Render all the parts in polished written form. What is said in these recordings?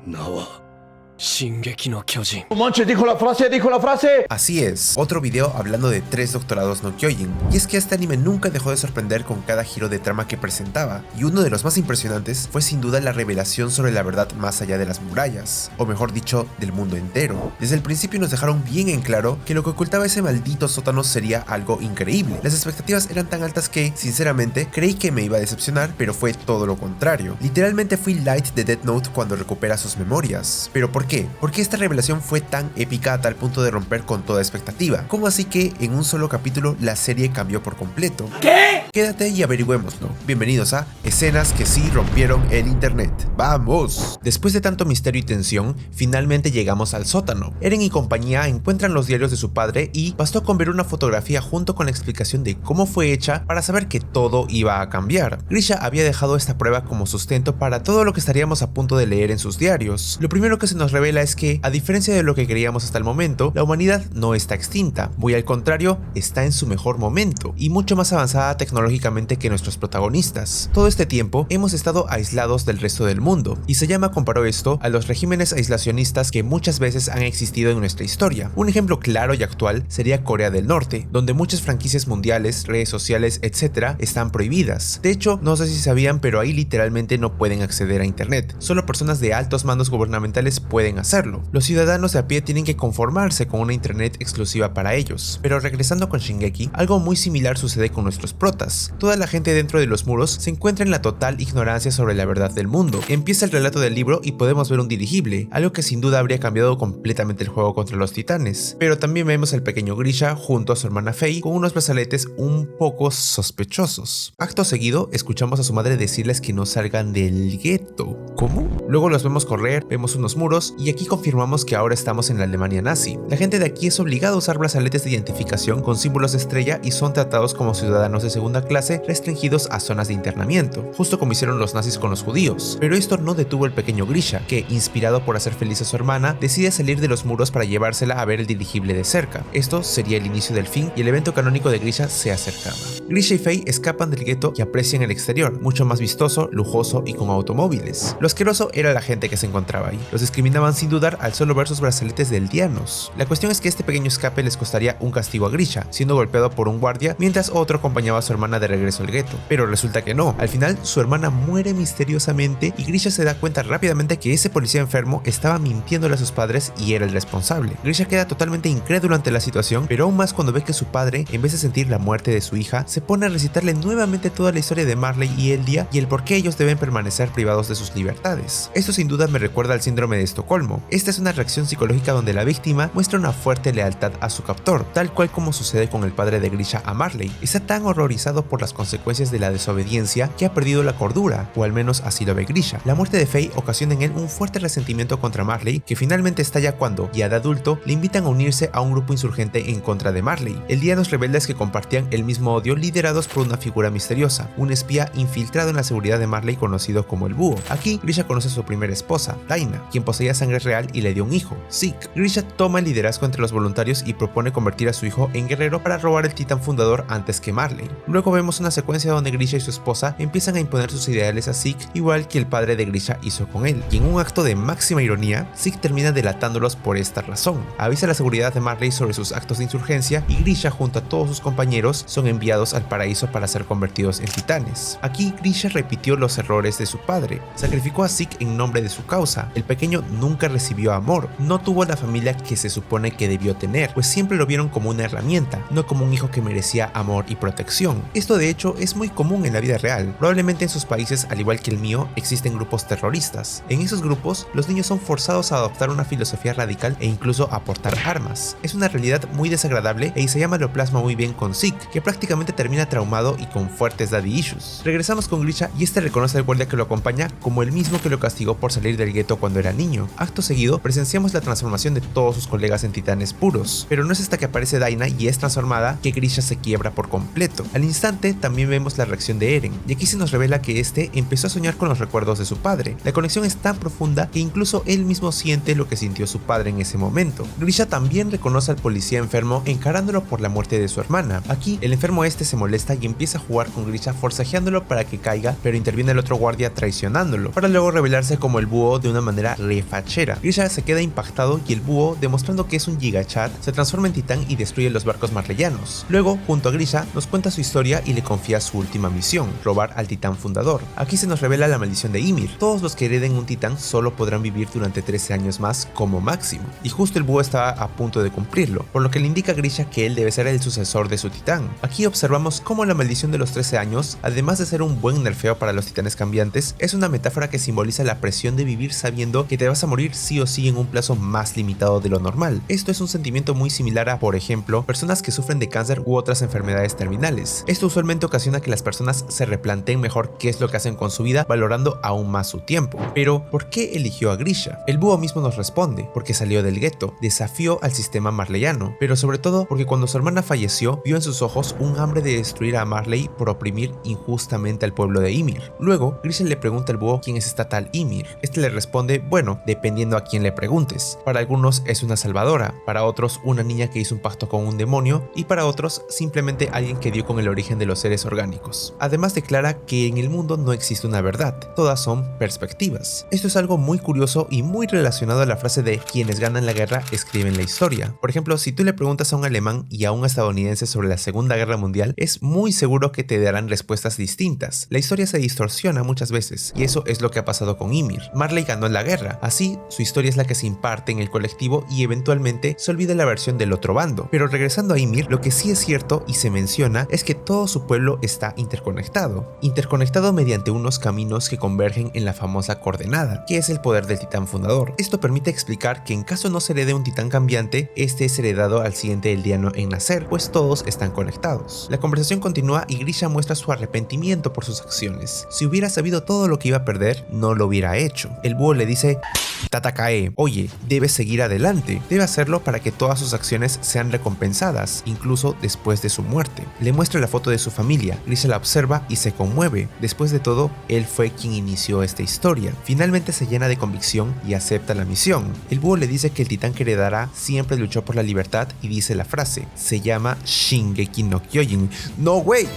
名は進撃の巨人。Manche, dijo la frase. Así es, otro video hablando de 3 doctorados no Kyojin. Y es que este anime nunca dejó de sorprender con cada giro de trama que presentaba, y uno de los más impresionantes fue sin duda la revelación sobre la verdad más allá de las murallas, o mejor dicho, del mundo entero. Desde el principio nos dejaron bien en claro que lo que ocultaba ese maldito sótano sería algo increíble. Las expectativas eran tan altas que, sinceramente, creí que me iba a decepcionar, pero fue todo lo contrario. Literalmente fui Light de Death Note cuando recupera sus memorias. ¿Pero por qué? ¿Por qué esta revelación fue tan épica a tal punto de romper con toda expectativa? ¿Cómo así que en un solo capítulo la serie cambió por completo? ¿Qué? Quédate y averigüémoslo. Bienvenidos a Escenas que sí rompieron el internet. ¡Vamos! Después de tanto misterio y tensión, finalmente llegamos al sótano. Eren y compañía encuentran los diarios de su padre y bastó con ver una fotografía junto con la explicación de cómo fue hecha para saber que todo iba a cambiar. Grisha había dejado esta prueba como sustento para todo lo que estaríamos a punto de leer en sus diarios. Lo primero que se nos revela es que, a diferencia de lo que creíamos hasta el momento, la humanidad no está extinta, muy al contrario, está en su mejor momento y mucho más avanzada tecnológicamente que nuestros protagonistas. Todo este tiempo hemos estado aislados del resto del mundo, y Sayama comparó esto a los regímenes aislacionistas que muchas veces han existido en nuestra historia. Un ejemplo claro y actual sería Corea del Norte, donde muchas franquicias mundiales, redes sociales, etc. están prohibidas. De hecho, no sé si sabían, pero ahí literalmente no pueden acceder a internet. Solo personas de altos mandos gubernamentales pueden hacerlo. Los ciudadanos de a pie tienen que conformarse con una internet exclusiva para ellos. Pero regresando con Shingeki, algo muy similar sucede con nuestros protas. Toda la gente dentro de los muros se encuentra en la total ignorancia sobre la verdad del mundo. Empieza el relato del libro y podemos ver un dirigible, algo que sin duda habría cambiado completamente el juego contra los titanes. Pero también vemos al pequeño Grisha junto a su hermana Faye con unos brazaletes un poco sospechosos. Acto seguido, escuchamos a su madre decirles que no salgan del gueto. ¿Cómo? Luego los vemos correr, vemos unos muros y aquí confirmamos que ahora estamos en la Alemania nazi. La gente de aquí es obligada a usar brazaletes de identificación con símbolos de estrella y son tratados como ciudadanos de segunda clase restringidos a zonas de internamiento, justo como hicieron los nazis con los judíos. Pero esto no detuvo al pequeño Grisha, que, inspirado por hacer feliz a su hermana, decide salir de los muros para llevársela a ver el dirigible de cerca. Esto sería el inicio del fin y el evento canónico de Grisha se acercaba. Grisha y Faye escapan del gueto y aprecian el exterior, mucho más vistoso, lujoso y con automóviles. Lo asqueroso era la gente que se encontraba ahí. Los discriminaban sin dudar al solo ver sus brazaletes de eldianos. La cuestión es que este pequeño escape les costaría un castigo a Grisha, siendo golpeado por un guardia mientras otro acompañaba a su hermana de regreso al gueto. Pero resulta que no. Al final, su hermana muere misteriosamente y Grisha se da cuenta rápidamente que ese policía enfermo estaba mintiéndole a sus padres y era el responsable. Grisha queda totalmente incrédulo ante la situación, pero aún más cuando ve que su padre, en vez de sentir la muerte de su hija, se pone a recitarle nuevamente toda la historia de Marley y Eldia y el por qué ellos deben permanecer privados de sus libertades. Esto sin duda me recuerda al síndrome de Estocolmo. Esta es una reacción psicológica donde la víctima muestra una fuerte lealtad a su captor, tal cual como sucede con el padre de Grisha a Marley. Está tan horrorizado por las consecuencias de la desobediencia que ha perdido la cordura, o al menos así lo ve Grisha. La muerte de Faye ocasiona en él un fuerte resentimiento contra Marley, que finalmente estalla cuando, ya de adulto, le invitan a unirse a un grupo insurgente en contra de Marley. Eldianos rebeldes que compartían el mismo odio, liderados por una figura misteriosa, un espía infiltrado en la seguridad de Marley conocido como el Búho. Aquí, Grisha conoce a su primera esposa, Daina, quien poseía sangre real y le dio un hijo, Zeke. Grisha toma el liderazgo entre los voluntarios y propone convertir a su hijo en guerrero para robar el titán fundador antes que Marley. Luego vemos una secuencia donde Grisha y su esposa empiezan a imponer sus ideales a Zeke, igual que el padre de Grisha hizo con él, y en un acto de máxima ironía, Zeke termina delatándolos por esta razón. Avisa a la seguridad de Marley sobre sus actos de insurgencia y Grisha junto a todos sus compañeros son enviados al paraíso para ser convertidos en titanes. Aquí Grisha repitió los errores de su padre, sacrificó a Zeke en nombre de su causa. El pequeño nunca recibió amor, no tuvo la familia que se supone que debió tener, pues siempre lo vieron como una herramienta, no como un hijo que merecía amor y protección. Esto de hecho es muy común en la vida real. Probablemente en sus países, al igual que el mío, existen grupos terroristas. En esos grupos, los niños son forzados a adoptar una filosofía radical e incluso a portar armas. Es una realidad muy desagradable e Isayama lo plasma muy bien con Zeke, que prácticamente termina traumado y con fuertes daddy issues. Regresamos con Grisha y este reconoce al guardia que lo acompaña como el mismo que lo castigó por salir del gueto cuando era niño. Acto seguido, presenciamos la transformación de todos sus colegas en titanes puros, pero no es hasta que aparece Daina y es transformada que Grisha se quiebra por completo. Al instante también vemos la reacción de Eren, y aquí se nos revela que este empezó a soñar con los recuerdos de su padre. La conexión es tan profunda que incluso él mismo siente lo que sintió su padre en ese momento. Grisha también reconoce al policía enfermo encarándolo por la muerte de su hermana. Aquí el enfermo este se molesta y empieza a jugar con Grisha forcejeándolo para que caiga, pero interviene el otro guardia traicionándolo, para luego revelarse como el búho de una manera refachera. Grisha se queda impactado y el búho, demostrando que es un gigachad, se transforma en titán y destruye los barcos marleyanos. Luego, junto a Grisha, nos cuenta su historia y le confía su última misión, robar al titán fundador. Aquí se nos revela la maldición de Ymir. Todos los que hereden un titán solo podrán vivir durante 13 años más como máximo, y justo el búho está a punto de cumplirlo, por lo que le indica a Grisha que él debe ser el sucesor de su titán. Aquí observamos cómo la maldición de los 13 años, además de ser un buen nerfeo para los titanes cambiantes, es una metáfora que simboliza la presión de vivir sabiendo que te vas a morir sí o sí en un plazo más limitado de lo normal. Esto es un sentimiento muy similar a, por ejemplo, personas que sufren de cáncer u otras enfermedades terminales. Esto usualmente ocasiona que las personas se replanteen mejor qué es lo que hacen con su vida, valorando aún más su tiempo. Pero, ¿por qué eligió a Grisha? El búho mismo nos responde, porque salió del gueto, desafió al sistema marleyano, pero sobre todo porque cuando su hermana falleció, vio en sus ojos un hambre de destruir a Marley por oprimir injustamente al pueblo de Ymir. Luego, Grisha le pregunta al búho quién es esta tal Ymir. Este le responde, bueno, dependiendo a quién le preguntes. Para algunos es una salvadora, para otros una niña que hizo un pacto con un demonio, y para otros simplemente alguien que dio con el origen de los seres orgánicos. Además declara que en el mundo no existe una verdad, todas son perspectivas. Esto es algo muy curioso y muy relacionado a la frase de quienes ganan la guerra escriben la historia. Por ejemplo, si tú le preguntas a un alemán y a un estadounidense sobre la Segunda Guerra Mundial, es muy seguro que te darán respuestas distintas. La historia se distorsiona muchas veces, y eso es lo que ha pasado con Ymir. Marley ganó la guerra, así su historia es la que se imparte en el colectivo y eventualmente se olvida la versión del otro bando. Pero regresando a Ymir, lo que sí es cierto y se menciona es que todo su pueblo está interconectado mediante unos caminos que convergen en la famosa coordenada, que es el poder del titán fundador. Esto permite explicar que en caso no se herede un titán cambiante, este es heredado al siguiente eldiano en nacer, pues todos están conectados. La conversación continúa y Grisha muestra su arrepentimiento por sus acciones. Si hubiera sabido todo lo que iba a perder, no lo hubiera hecho. El búho le dice, Tatakae, oye, debes seguir adelante, debe hacerlo para que todas sus acciones sean recompensadas, incluso después de su muerte. Le muestra la foto de su familia, Grisha la observa y se conmueve. Después de todo, él fue quien inició esta historia. Finalmente se llena de convicción y acepta la misión. El búho le dice que el titán que heredará siempre luchó por la libertad y dice la frase, se llama Shingeki no Kyojin. ¡No, güey!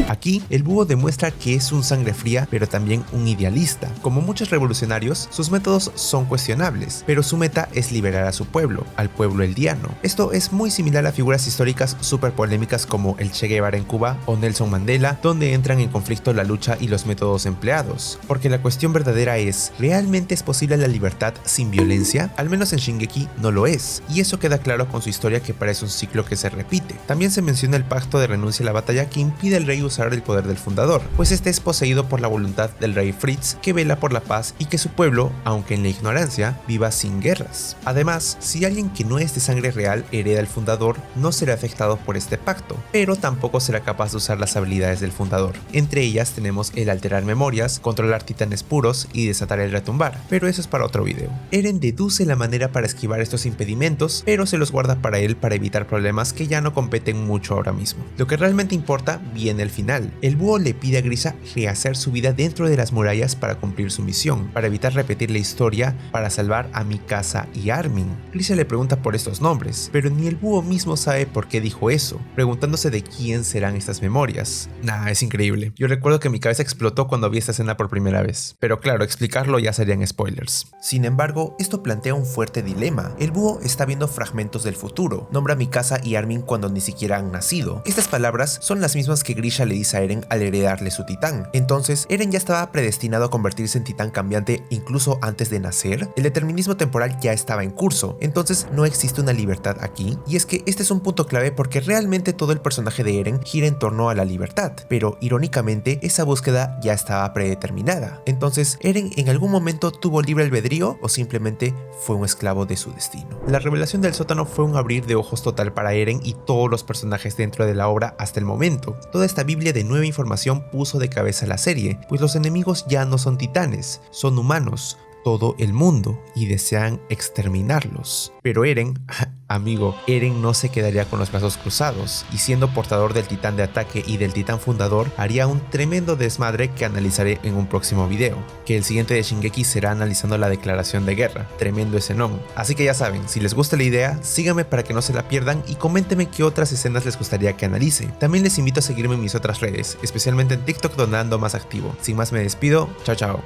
Aquí, el búho demuestra que es un sangre fría, pero también un idealista. Como muchos revolucionarios, sus métodos son cuestionables, pero su meta es liberar a su pueblo, al pueblo eldiano. Esto es muy similar a figuras históricas súper polémicas como el Che Guevara en Cuba o Nelson Mandela, donde entran en conflicto la lucha y los métodos empleados. Porque la cuestión verdadera es, ¿realmente es posible la libertad sin violencia? Al menos en Shingeki no lo es, y eso queda claro con su historia que parece un ciclo que se repite. También se menciona el pacto de renuncia a la batalla que impide al rey usar el poder del fundador, pues este es poseído por la voluntad del rey Fritz, que vela por la paz y que su pueblo, aunque en la ignorancia, viva sin guerras. Además, si alguien que no es de sangre real hereda al fundador, no será afectado por este pacto, pero tampoco será capaz de usar las habilidades del fundador. Entre ellas tenemos el alterar memorias, controlar titanes puros y desatar el retumbar, pero eso es para otro video. Eren deduce la manera para esquivar estos impedimentos, pero se los guarda para él para evitar problemas que ya no competen mucho ahora mismo. Lo que realmente importa viene al final. El búho le pide a Grisha rehacer su vida dentro de las murallas para cumplir su misión, para evitar repetir la historia, para salvar a Mikasa y Armin. Grisha le pregunta por estos nombres, pero ni el búho mismo sabe por qué dijo eso, preguntándose de quién serán estas memorias. Nah, es increíble. Yo recuerdo que mi cabeza explotó cuando vi esta escena por primera vez, pero claro, explicarlo ya serían spoilers. Sin embargo, esto plantea un fuerte dilema. El búho está viendo fragmentos del futuro, nombra a Mikasa y Armin cuando ni siquiera han nacido. Estas palabras son las mismas que Grisha le dice a Eren al heredarle su titán. Entonces, Eren ya estaba predestinado a convertirse en titán cambiante incluso antes de nacer. El determinismo temporal ya estaba en curso, entonces no existe una libertad aquí, y es que este es un punto clave porque realmente todo el personaje de Eren gira en torno a la libertad, pero irónicamente esa búsqueda ya estaba predeterminada. Entonces, ¿Eren en algún momento tuvo libre albedrío o simplemente fue un esclavo de su destino? La revelación del sótano fue un abrir de ojos total para Eren y todos los personajes dentro de la obra hasta el momento. Toda esta biblia de nueva información puso de cabeza la serie, pues los enemigos ya no son titanes, son humanos, todo el mundo, y desean exterminarlos. Pero Eren, amigo, Eren no se quedaría con los brazos cruzados, y siendo portador del titán de ataque y del titán fundador, haría un tremendo desmadre que analizaré en un próximo video, que el siguiente de Shingeki será analizando la declaración de guerra, tremendo escenón. Así que ya saben, si les gusta la idea, síganme para que no se la pierdan y coméntenme qué otras escenas les gustaría que analice. También les invito a seguirme en mis otras redes, especialmente en TikTok donde ando más activo. Sin más me despido, chao chao.